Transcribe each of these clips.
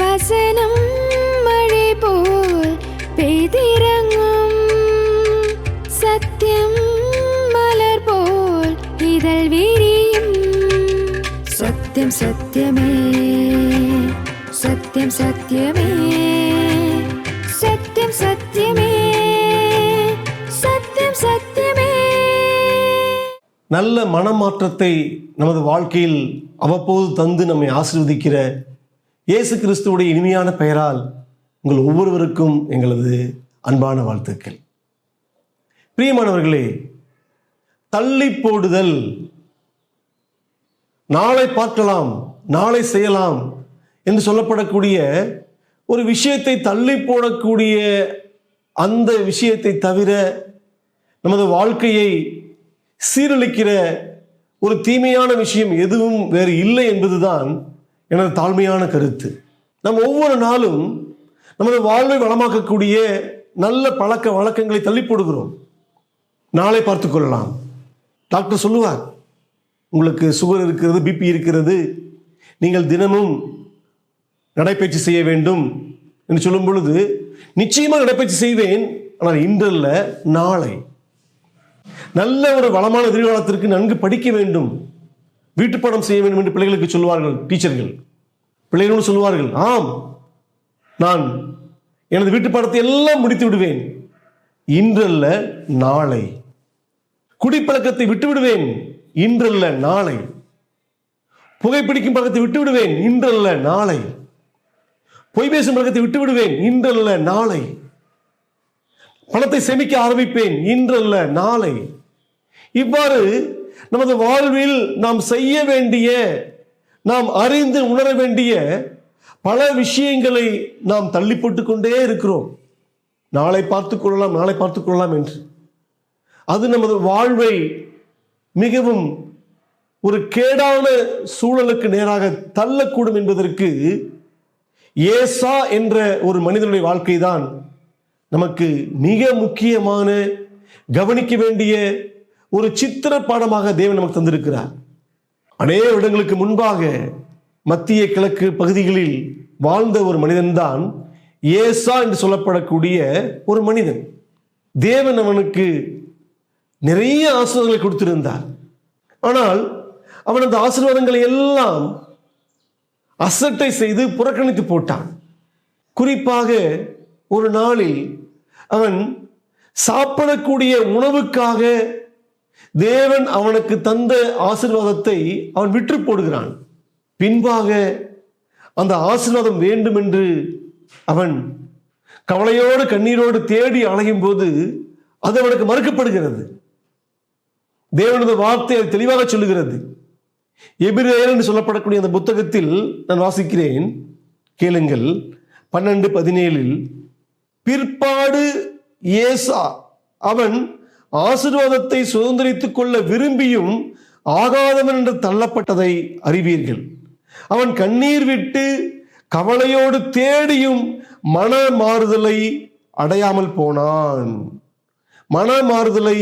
வசனம் மழை போல் பெய்திறங்கும், சத்தியம் மலர் போல் இதழ் விரியும். சத்தியம் சத்தியமே, சத்தியம் சத்தியமே, சத்தியம் சத்தியமே, சத்தியம் சத்தியமே. நல்ல மனமாற்றத்தை நமது வாழ்க்கையில் அவ்வப்போது தந்து நம்மை ஆசீர்வதிக்கிற இயேசு கிறிஸ்துவுடைய இனிமையான பெயரால் உங்கள் ஒவ்வொருவருக்கும் எங்களது அன்பான வாழ்த்துக்கள். பிரியமானவர்களே, தள்ளி போடுதல், நாளை பார்க்கலாம், நாளை செய்யலாம் என்று சொல்லப்படக்கூடிய ஒரு விஷயத்தை தள்ளி போடக்கூடிய அந்த விஷயத்தை தவிர நமது வாழ்க்கையை சீரழிக்கிற ஒரு தீமையான விஷயம் எதுவும் வேறு இல்லை என்பதுதான் எனது தாழ்மையான கருத்து. நம் ஒவ்வொரு நாளும் நமது வாழ்வை வளமாக்கக்கூடிய நல்ல பழக்க வழக்கங்களை தள்ளி போடுகிறோம். நாளை பார்த்து கொள்ளலாம். டாக்டர் சொல்லுவார், உங்களுக்கு சுகர் இருக்கிறது, பிபி இருக்கிறது, நீங்கள் தினமும் நடைப்பயிற்சி செய்ய வேண்டும் என்று சொல்லும் பொழுது நிச்சயமாக நடைப்பயிற்சி செய்வேன், ஆனால் இன்றல்ல நாளை. நல்ல ஒரு வளமான எதிர்காலத்திற்கு நன்கு படிக்க வேண்டும், வீட்டு பாடம் செய்ய வேண்டும் என்று பிள்ளைகளுக்கு சொல்வார்கள் டீச்சர்கள். பிள்ளைகளும் சொல்வார்கள், ஆம், நான் எனது வீட்டு பாடத்தை எல்லாம் முடித்து விடுவேன், இன்றல்ல நாளை. குடிப்பழக்கத்தை விட்டு விடுவேன், இன்றல்ல நாளை. புகைப்பிடிக்கும் பழக்கத்தை விட்டு விடுவேன், இன்றல்ல நாளை. பொய் பேசும் பழக்கத்தை விட்டு விடுவேன், இன்றல்ல நாளை. பணத்தை சேமிக்க ஆரம்பிப்பேன், இன்றல்ல நாளை. இவ்வாறு நமது வாழ்வில் நாம் செய்ய வேண்டிய, நாம் அறிந்து உணர வேண்டிய பல விஷயங்களை நாம் தள்ளி போட்டு கொண்டே இருக்கிறோம். நாளை பார்த்துக் கொள்ளலாம், நாளை பார்த்துக் கொள்ளலாம் என்று. அது நமது வாழ்வை மிகவும் ஒரு கேடான சூழலுக்கு நேராக தள்ளக்கூடும் என்பதற்கு ஏசா என்ற ஒரு மனிதனுடைய வாழ்க்கை தான் நமக்கு மிக முக்கியமான, கவனிக்க வேண்டிய ஒரு சித்திர பாடமாக தேவன் நமக்கு தந்திருக்கிறார். அநேக இடங்களுக்கு முன்பாக மத்திய கிழக்கு பகுதிகளில் வாழ்ந்த ஒரு மனிதன்தான் ஏசா என்று சொல்லப்படக்கூடிய ஒரு மனிதன். தேவன் அவனுக்கு நிறைய ஆசீர்வாதங்களை கொடுத்திருந்தார். ஆனால் அவன் அந்த ஆசீர்வாதங்களை எல்லாம் அசட்டை செய்து புறக்கணித்து போட்டான். குறிப்பாக ஒரு நாளில் அவன் சாப்பிடக்கூடிய உணவுக்காக தேவன் அவனுக்கு தந்த ஆசீர்வாதத்தை அவன் விற்று போடுகிறான். பின்பாக அந்த ஆசீர்வாதம் வேண்டும் என்று அவன் கவலையோடு கண்ணீரோடு தேடி அலையும் போது அது அவனுக்கு மறுக்கப்படுகிறது. தேவனது வார்த்தை அது தெளிவாக சொல்லுகிறது. எபிரேயர் என்று சொல்லப்படக்கூடிய அந்த புத்தகத்தில் நான் வாசிக்கிறேன், கேளுங்கள். 12:17 பிற்பாடு ஏசா அவன் ஆசீர்வாதத்தை சுதந்திரித்துக் கொள்ள விரும்பியும் ஆகாதவன் என்று தள்ளப்பட்டதை அறிவீர்கள். அவன் கண்ணீர் விட்டு கவலையோடு தேடியும் மன மாறுதலை அடையாமல் போனான், மன மாறுதலை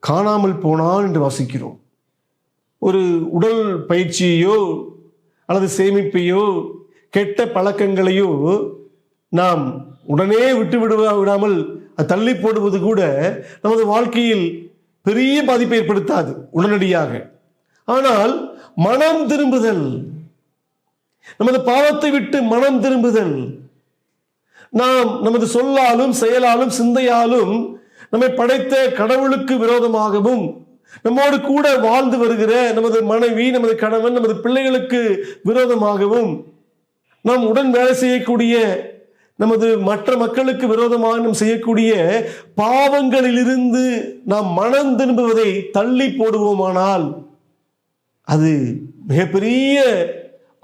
காணாமல் போனான் என்று வாசிக்கிறோம். ஒரு உடல் பயிற்சியையோ அல்லது சேமிப்பையோ கெட்ட பழக்கங்களையோ நாம் உடனே விட்டு விடாமல் தள்ளி போடுவது கூட நமது வாழ்க்கையில் பெரிய பாதிப்பை ஏற்படுத்தாது உடனடியாக. ஆனால் மனம் திரும்புதல், நமது பாவத்தை விட்டு மனம் திரும்புதல், நாம் நமது சொல்லாலும் செயலாலும் சிந்தையாலும் நம்மை படைத்த கடவுளுக்கு விரோதமாகவும் நம்மோடு கூட வாழ்ந்து வருகிற நமது மனைவி, நமது கணவன், நமது பிள்ளைகளுக்கு விரோதமாகவும், நாம் உடன் வேலை செய்யக்கூடிய நமது மற்ற மக்களுக்கு விரோதமாக நாம் செய்யக்கூடிய பாவங்களிலிருந்து நாம் மனம் திரும்புவதை தள்ளி போடுவோமானால் அது மிகப்பெரிய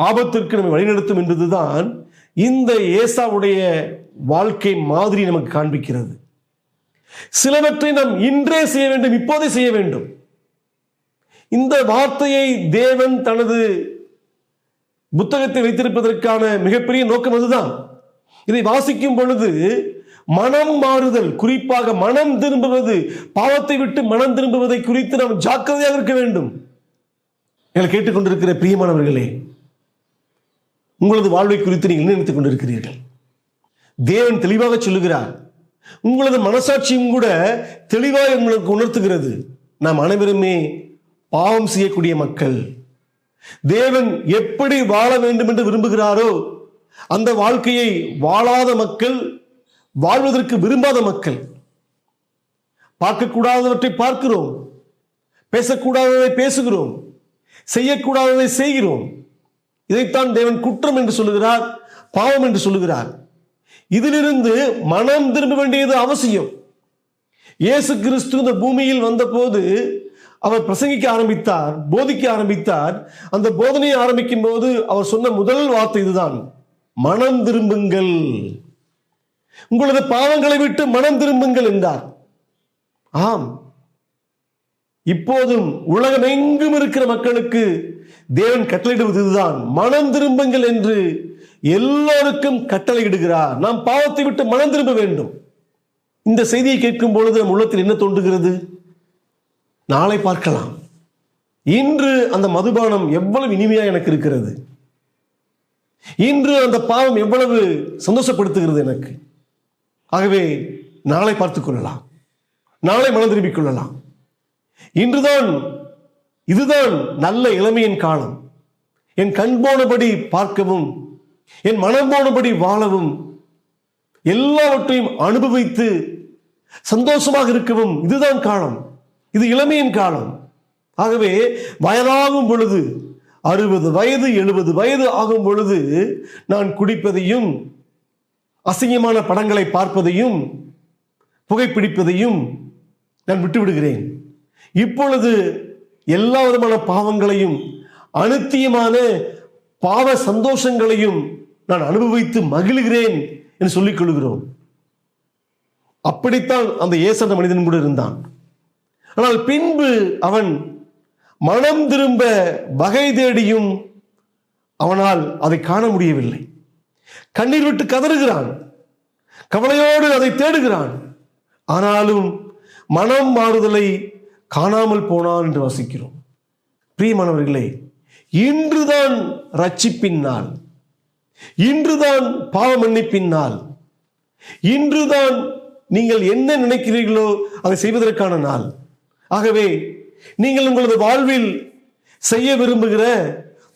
ஆபத்திற்கு நம்மை வழிநடத்தும் என்பதுதான் இந்த ஏசாவுடைய வாழ்க்கை மாதிரி நமக்கு காண்பிக்கிறது. சிலவற்றை நாம் இன்றே செய்ய வேண்டும், இப்போதே செய்ய வேண்டும். இந்த வார்த்தையை தேவன் தனது புத்தகத்தை வைத்திருப்பதற்கான மிகப்பெரிய நோக்கம் அதுதான். இதை வாசிக்கும் பொழுது மனம் மாறுதல், குறிப்பாக மனம் திரும்புவது, பாவத்தை விட்டு மனம் திரும்புவதை குறித்து நாம் ஜாக்கிரதையாக இருக்க வேண்டும். எங்களை கேட்டுக்கொண்டிருக்கிற பிரியமானவர்களே, உங்களது வாழ்வை குறித்து நீங்கள் நினைத்துக் கொண்டிருக்கிறீர்கள்? தேவன் தெளிவாக சொல்லுகிறார். உங்களது மனசாட்சியும் கூட தெளிவாக உங்களுக்கு உணர்த்துகிறது, நாம் அனைவருமே பாவம் செய்யக்கூடிய மக்கள். தேவன் எப்படி வாழ வேண்டும் என்று விரும்புகிறாரோ அந்த வாழ்க்கையை வாழாத மக்கள், வாழ்வதற்கு விரும்பாத மக்கள். பார்க்கக்கூடாதவற்றை பார்க்கிறோம், பேசக்கூடாததை பேசுகிறோம், செய்யக்கூடாததை செய்கிறோம். இதைத்தான் தேவன் குற்றம் என்று சொல்லுகிறார், பாவம் என்று சொல்லுகிறார். இதிலிருந்து மனம் திரும்ப வேண்டியது அவசியம். இயேசு கிறிஸ்து இந்த பூமியில் வந்தபோது அவர் பிரசங்கிக்க ஆரம்பித்தார், போதிக்க ஆரம்பித்தார். அந்த போதனையை ஆரம்பிக்கும் போது அவர் சொன்ன முதல் வார்த்தை இதுதான், மனம் திரும்புங்கள், உங்களது பாவங்களை விட்டு மனம் திரும்புங்கள் என்றார். ஆம், இப்போதும் உலகம் எங்கும் இருக்கிற மக்களுக்கு தேவன் கட்டளையிடுவது இதுதான், மனம் திரும்புங்கள் என்று எல்லோருக்கும் கட்டளையிடுகிறார். நாம் பாவத்தை விட்டு மனம் திரும்ப வேண்டும். இந்த செய்தியை கேட்கும் பொழுது நம் உள்ளத்தில் என்ன தோன்றுகிறது? நாளை பார்க்கலாம். இன்று அந்த மதுபானம் எவ்வளவு இனிமையா எனக்கு இருக்கிறது, இன்று அந்த பாவம் எவ்வளவு சந்தோஷப்படுத்துகிறது எனக்கு. ஆகவே நாளை பார்த்துக் கொள்ளலாம், நாளை மனம் திரும்பிக் கொள்ளலாம். இன்றுதான், இதுதான் நல்ல இளமையின் காலம். என் கண் போனபடி பார்க்கவும், என் மனம் போனபடி வாழவும், எல்லாவற்றையும் அனுபவித்து சந்தோஷமாக இருக்கவும் இதுதான் காலம். இது இளமையின் காலம். ஆகவே வயதாகும் பொழுது, 60 வயது 70 வயது ஆகும் பொழுது நான் குடிப்பதையும், அசிங்கமான படங்களை பார்ப்பதையும், புகைப்பிடிப்பதையும் நான் விட்டு விடுகிறேன். இப்பொழுது எல்லா விதமான பாவங்களையும், அனித்தியமான பாவ சந்தோஷங்களையும் நான் அனுபவித்து மகிழ்கிறேன் என்று சொல்லிக் கொள்கிறோம். அப்படித்தான் அந்த இயேசு என்ற மனிதன் கூட இருந்தான். ஆனால் பின்பு அவன் மனம் திரும்ப வகை தேடியும் அவனால் அதை காண முடியவில்லை. கண்ணீர் விட்டு கதறுகிறான், கவலையோடு அதை தேடுகிறான். ஆனாலும் மனம் மாறுதலை காணாமல் போனான் என்று வாசிக்கிறோம். பிரியமானவர்களே, இன்றுதான் ரட்சிப்பின் நாள், இன்றுதான் பாவ மன்னிப்பின் நாள், இன்றுதான் நீங்கள் என்ன நினைக்கிறீர்களோ அதை செய்வதற்கான நாள். ஆகவே நீங்கள் உங்களது வாழ்வில் செய்ய விரும்புகிற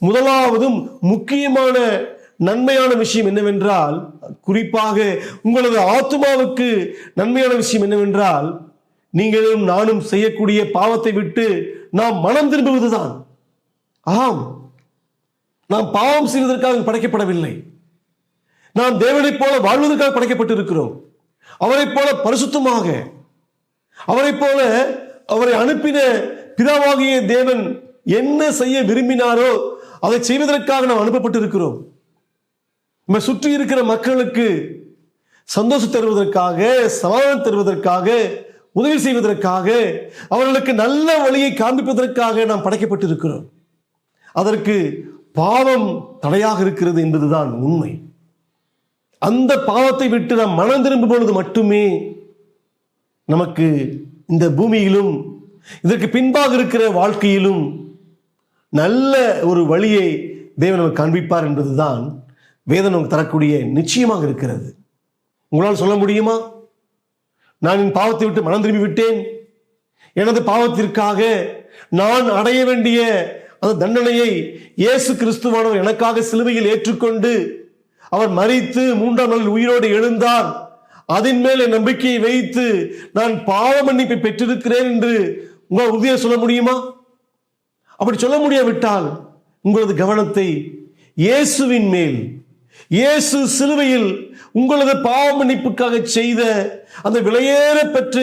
முதலாவதும் முக்கியமான நன்மையான விஷயம் என்னவென்றால், குறிப்பாக உங்களது ஆத்துமாவுக்கு நன்மையான விஷயம் என்னவென்றால், நீங்களும் நானும் செய்யக்கூடிய பாவத்தை விட்டு நாம் மனம் திரும்புவதுதான். ஆம், நாம் பாவம் செய்வதற்காக படைக்கப்படவில்லை. நாம் தேவனைப் போல வாழ்வதற்காக படைக்கப்பட்டிருக்கிறோம். அவரைப் போல பரிசுத்தமாக, அவரைப் போல அவரை அனுப்பின பிதாவாகிய தேவன் என்ன செய்ய விரும்பினாரோ அதை செய்வதற்காக நாம் அனுப்பப்பட்டிருக்கிறோம். நம்ம சுற்றி இருக்கிற மக்களுக்கு சந்தோஷம் தருவதற்காக, சமாதானம் தருவதற்காக, உதவி செய்வதற்காக, அவர்களுக்கு நல்ல வழியை காண்பிப்பதற்காக நாம் படைக்கப்பட்டிருக்கிறோம். அதற்கு பாவம் தடையாக இருக்கிறது என்பதுதான் உண்மை. அந்த பாவத்தை விட்டு நாம் மனம் திரும்பும் பொழுது மட்டுமே நமக்கு இந்த பூமியிலும் இதற்கு பின்பாக இருக்கிற வாழ்க்கையிலும் நல்ல ஒரு வழியை தேவன் நமக்கு காண்பிப்பார் என்பதுதான் வேதம் நமக்கு தரக்கூடிய நிச்சயமாக இருக்கிறது. உங்களால் சொல்ல முடியுமா, நான் என் பாவத்தை விட்டு மனம் திரும்பி விட்டேன், எனது பாவத்திற்காக நான் அடைய வேண்டிய அந்த தண்டனையை இயேசு கிறிஸ்துவானவர் எனக்காக சிலுவையில் ஏற்றுக்கொண்டு அவர் மரித்து 3ஆம் நாளில் உயிரோடு எழுந்தார், அதன் மேல் என் நம்பிக்கையை வைத்து நான் பாவ மன்னிப்பை பெற்றிருக்கிறேன் என்று உங்களால் உறுதியாக சொல்ல முடியுமா? அப்படி சொல்ல முடியாவிட்டால் உங்களது கவனத்தை இயேசுவின் மேல், இயேசு சிலுவையில் உங்களது பாவ மன்னிப்புக்காக செய்த அந்த விலையேற பெற்ற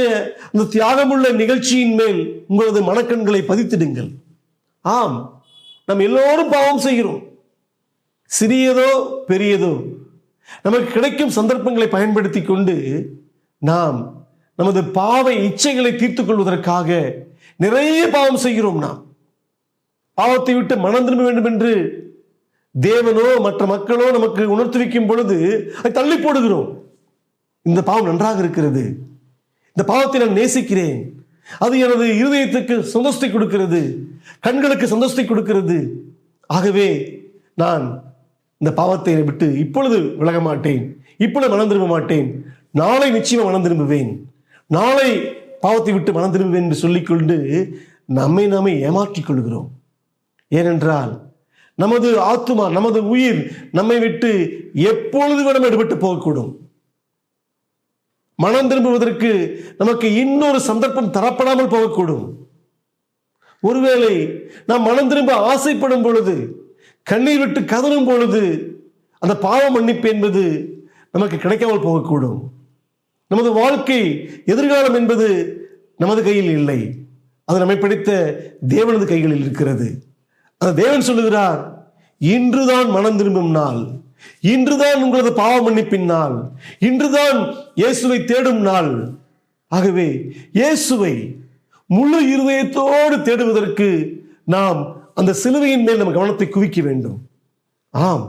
அந்த தியாகமுள்ள நிகழ்ச்சியின் மேல் உங்களது மனக்கண்களை பதித்திடுங்கள். ஆம், நாம் எல்லோரும் பாவம் செய்கிறோம். சிறியதோ பெரியதோ நமக்கு கிடைக்கும் சந்தர்ப்பங்களை பயன்படுத்தி கொண்டு நாம் நமது பாவ இச்சைகளை தீர்த்துக் கொள்வதற்காக நிறைய பாவம் செய்கிறோம். நாம் பாவத்தை விட்டு மனம் திரும்ப வேண்டும் என்று தேவனோ மற்ற மக்களோ நமக்கு உணர்த்தி வைக்கும் பொழுது அதை தள்ளி போடுகிறோம். இந்த பாவம் நன்றாக இருக்கிறது, இந்த பாவத்தை நான் நேசிக்கிறேன், அது எனது இருதயத்துக்கு சந்தோஷத்தை கொடுக்கிறது, கண்களுக்கு சந்தோஷத்தை கொடுக்கிறது, ஆகவே நான் இந்த பாவத்தை விட்டு இப்பொழுது விலக மாட்டேன், இப்பொழுது மனம் திரும்ப மாட்டேன், நாளை நிச்சயமா மனம் திரும்புவேன், நாளை பாவத்தை விட்டு மனம் திரும்புவேன் என்று சொல்லிக்கொண்டு நம்மை நாமே ஏமாற்றிக் கொள்கிறோம். ஏனென்றால் நமது ஆத்துமா, நமது உயிர் நம்மை விட்டு எப்பொழுது வேணும் எடுபட்டு போகக்கூடும். மனம் திரும்புவதற்கு நமக்கு இன்னொரு சந்தர்ப்பம் தரப்படாமல் போகக்கூடும். ஒருவேளை நாம் மனம் திரும்ப ஆசைப்படும் பொழுது, கண்ணீர் விட்டு கதறும் பொழுது அந்த பாவ மன்னிப்பு என்பது நமக்கு கிடைக்காமல் போகக்கூடும். நமது வாழ்க்கை, எதிர்காலம் என்பது நமது கையில் இல்லை, அது நம்மை படைத்த தேவனது கைகளில் இருக்கிறது. அந்த தேவன் சொல்லுகிறார், இன்றுதான் மனம் திரும்பும் நாள், இன்றுதான் உங்களது பாவ மன்னிப்பின் நாள், இன்றுதான் இயேசுவை தேடும் நாள். ஆகவே இயேசுவை முழு இருதயத்தோடு தேடுவதற்கு நாம் அந்த சிலுவையின் மேல் நம்ம கவனத்தை குவிக்க வேண்டும். ஆம்,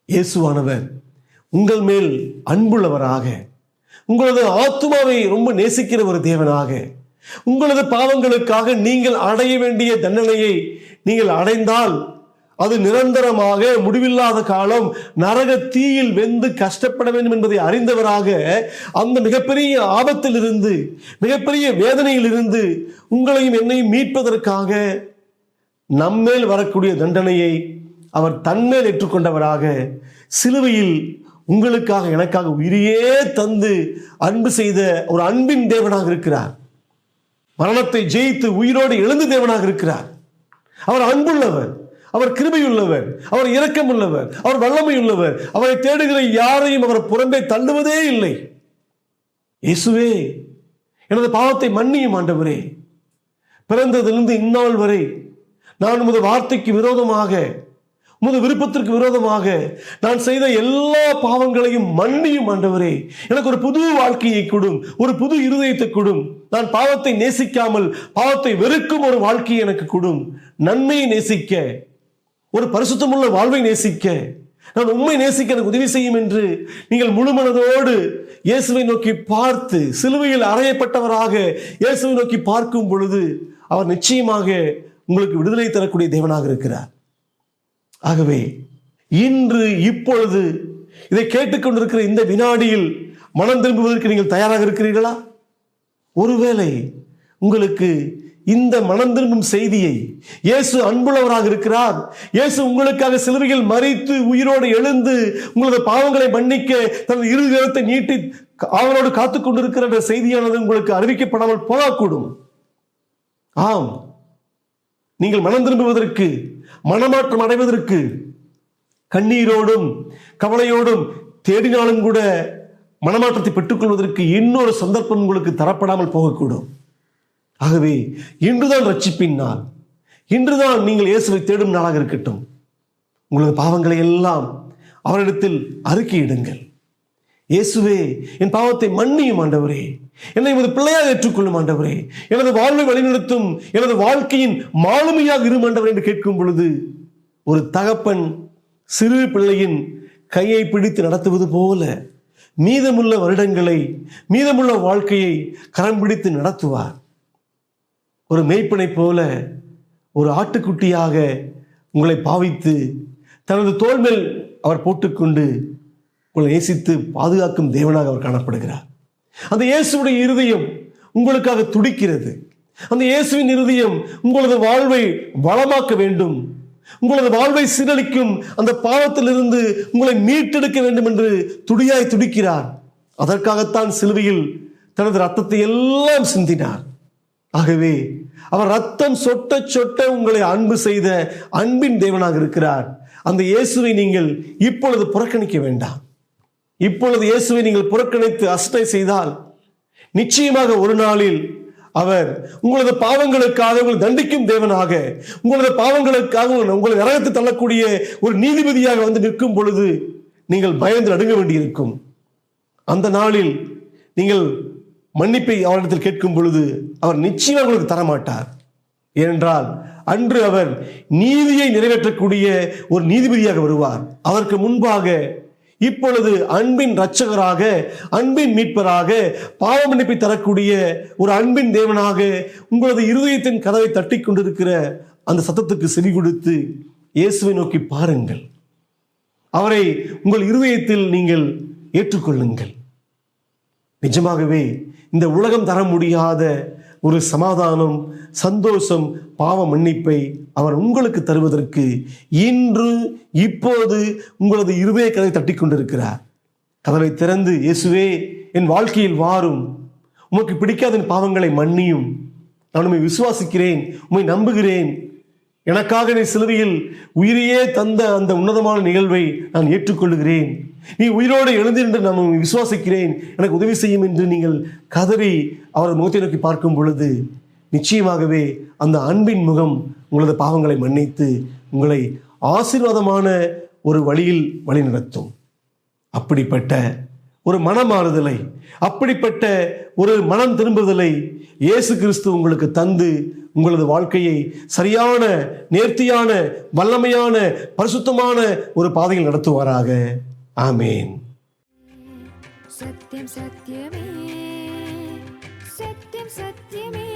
இயேசுவானவர் உங்கள் மேல் அன்புள்ளவராக, உங்களது ஆத்துமாவை ரொம்ப நேசிக்கிற ஒரு தேவனாக, உங்களது பாவங்களுக்காக நீங்கள் அடைய வேண்டிய தண்டனையை நீங்கள் அடைந்தால் அது நிரந்தரமாக முடிவில்லாத காலம் நரக தீயில் வெந்து கஷ்டப்பட வேண்டும் என்பதை அறிந்தவராக, அந்த மிகப்பெரிய ஆபத்தில் இருந்து, மிகப்பெரிய வேதனையில் இருந்து உங்களையும் என்னையும் மீட்பதற்காக நம்மேல் வரக்கூடிய தண்டனையை அவர் தன்மேல் ஏற்றுக்கொண்டவராக, சிலுவையில் உங்களுக்காக எனக்காக உயிரையே தந்து அன்பு செய்த ஒரு அன்பின் தேவனாக இருக்கிறார். மரணத்தை ஜெயித்து உயிரோடு எழுந்து தேவனாக இருக்கிறார். அவர் அன்புள்ளவர், அவர் கிருபையுள்ளவர், அவர் இரக்கமுள்ளவர், அவர் வல்லமையுள்ளவர். அவரை தேடுகிற யாரையும் அவர் புறம்பே தள்ளுவதே இல்லை. இயேசுவே, எனது பாவத்தை மன்னியும் ஆண்டவரே. பிறந்ததிலிருந்து இந்நாள் வரை நான் உமது வார்த்தைக்கு விரோதமாக, உமது விருப்பத்திற்கு விரோதமாக நான் செய்த எல்லா பாவங்களையும் மன்னியும் ஆண்டவரே. எனக்கு ஒரு புது வாழ்க்கையை கொடும், ஒரு புது இருதயத்தை கொடும். நான் பாவத்தை நேசிக்காமல் பாவத்தை வெறுக்கும் ஒரு வாழ்க்கையை எனக்கு கொடும். நன்மையை நேசிக்க, ஒரு பரிசுத்தமுள்ள வாழ்வை நேசிக்க, நான் உண்மை நேசிக்க எனக்கு உதவி செய்யும் என்று நீங்கள் முழு மனதோடு இயேசுவை நோக்கி பார்த்து, சிலுவையில் அறையப்பட்டவராக இயேசுவை நோக்கி பார்க்கும் பொழுது அவர் நிச்சயமாக உங்களுக்கு விடுதலை தரக்கூடிய தேவனாக இருக்கிறார். ஆகவே இன்று இப்பொழுது இதை கேட்டுக்கொண்டிருக்கிற இந்த வினாடியில் மனம் திரும்புவதற்கு நீங்கள் தயாராக இருக்கிறீர்களா? ஒருவேளை உங்களுக்கு இந்த மனம் திரும்பும் செய்தியை, இயேசு அன்புள்ளவராக இருக்கிறார், இயேசு உங்களுக்காக சிலுவையில் மரித்து உயிரோடு எழுந்து உங்களது பாவங்களை மன்னிக்க தனது இரு கரத்தை நீட்டி அவரோடு காத்துக் கொண்டிருக்கிற செய்தியானது உங்களுக்கு அறிவிக்கப்படாமல் போகக்கூடும். ஆம், நீங்கள் மனம் திரும்புவதற்கு, மனமாற்றம் அடைவதற்கு கண்ணீரோடும் கவலையோடும் தேடினாலும் கூட மனமாற்றத்தை பெற்றுக்கொள்வதற்கு இன்னொரு சந்தர்ப்பம் உங்களுக்கு தரப்படாமல் போகக்கூடும். ஆகவே இன்றுதான் ரட்சிப்பின் நாள், இன்றுதான் நீங்கள் இயேசுவை தேடும் நாளாக இருக்கட்டும். உங்களது பாவங்களை எல்லாம் அவரிடத்தில் அறிக்கையிடுங்கள். இயேசுவே, என் பாவத்தை மன்னியும் ஆண்டவரே, என்னை உமது பிள்ளையாக ஏற்றுக்கொள்ளும் ஆண்டவரே, எனது வாழ்வை வழிநடத்தும், எனது வாழ்க்கையின் மாலுமையாக இரும் ஆண்டவரே என்று கேட்கும் பொழுது ஒரு தகப்பன் சிறு பிள்ளையின் கையை பிடித்து நடத்துவது போல மீதமுள்ள வருடங்களை, மீதமுள்ள வாழ்க்கையை கரம் பிடித்து நடத்துவார். ஒரு மேய்ப்பனை போல ஒரு ஆட்டுக்குட்டியாக உங்களை பாவித்து தனது தோள் மேல் அவர் போட்டுக்கொண்டு உங்களை நேசித்து பாதுகாக்கும் தேவனாக அவர் காணப்படுகிறார். அந்த இயேசுடைய இருதயம் உங்களுக்காக துடிக்கிறது. அந்த இயேசுவின் இருதயம் உங்களது வாழ்வை வளமாக்க வேண்டும், உங்களது வாழ்வை சீரழிக்கும் அந்த பாவத்திலிருந்து உங்களை மீட்டெடுக்க வேண்டும் என்று துடியாய் துடிக்கிறார். அதற்காகத்தான் சிலுவையில் தனது ரத்தத்தை எல்லாம் சிந்தினார். ஆகவே அவர் ரத்தம் சொட்ட சொட்ட உங்களை அன்பு செய்த அன்பின் தேவனாக இருக்கிறார். அந்த இயேசுவை நீங்கள் இப்பொழுது புறக்கணிக்க வேண்டாம். இப்பொழுது இயேசுவை நீங்கள் புறக்கணித்து அசட்டை செய்தால் நிச்சயமாக ஒரு நாளில் அவர் உங்களது பாவங்களுக்காக உங்களை தண்டிக்கும் தேவனாக, உங்களது பாவங்களுக்காக உங்களை நரகத்தை தள்ளக்கூடிய ஒரு நீதிபதியாக வந்து நிற்கும் பொழுது நீங்கள் பயந்து நடுங்க வேண்டியிருக்கும். அந்த நாளில் நீங்கள் மன்னிப்பை அவரிடத்தில் கேட்கும் பொழுது அவர் நிச்சயமாக உங்களுக்கு தரமாட்டார். ஏனென்றால் அன்று அவர் நீதியை நிறைவேற்றக்கூடிய ஒரு நீதிபதியாக வருவார். அதற்கு முன்பாக இப்பொழுது அன்பின் இரட்சகராக, அன்பின் மீட்பராக, பாவ மன்னிப்பை தரக்கூடிய ஒரு அன்பின் தேவனாக உங்களது இருதயத்தின் கதவை தட்டி கொண்டிருக்கிற அந்த சத்தத்துக்கு செவி கொடுத்து இயேசுவை நோக்கி பாருங்கள். அவரை உங்கள் இருதயத்தில் நீங்கள் ஏற்றுக்கொள்ளுங்கள். நிஜமாகவே இந்த உலகம் தர முடியாத ஒரு சமாதானம், சந்தோஷம், பாவ மன்னிப்பை அவர் உங்களுக்கு தருவதற்கு இன்று இப்போது உங்களது இருதய கதவை தட்டி கொண்டிருக்கிறார். கதவை திறந்து, இயேசுவே என் வாழ்க்கையில் வாரும், உமக்கு பிடிக்காத என் பாவங்களை மன்னியும், நான் உம்மை விசுவாசிக்கிறேன், உம்மை நம்புகிறேன், எனக்காக நீ சிலுவையில் உயிரையே தந்த அந்த உன்னதமான நிகழ்வை நான் ஏற்றுக்கொள்கிறேன், நீ உயிரோடு எழுந்தீர் என்று நான் உம்மை விசுவாசிக்கிறேன், எனக்கு உதவி செய்யும் என்று நீங்கள் கதறி அவரது முகத்தை நோக்கி பார்க்கும் பொழுது நிச்சயமாகவே அந்த அன்பின் முகம் உங்களது பாவங்களை மன்னித்து உங்களை ஆசீர்வாதமான ஒரு வழியில் வழிநடத்தும். அப்படிப்பட்ட ஒரு மனமாறுதலை, அப்படிப்பட்ட ஒரு மனம் திரும்புதலை இயேசு கிறிஸ்து உங்களுக்கு தந்து உங்களது வாழ்க்கையை சரியான, நேர்த்தியான, வல்லமையான, பரிசுத்தமான ஒரு பாதையில் நடத்துவாராக. ஆமேன். சத்தியம் சத்தியமே, சத்தியம் சத்தியமே.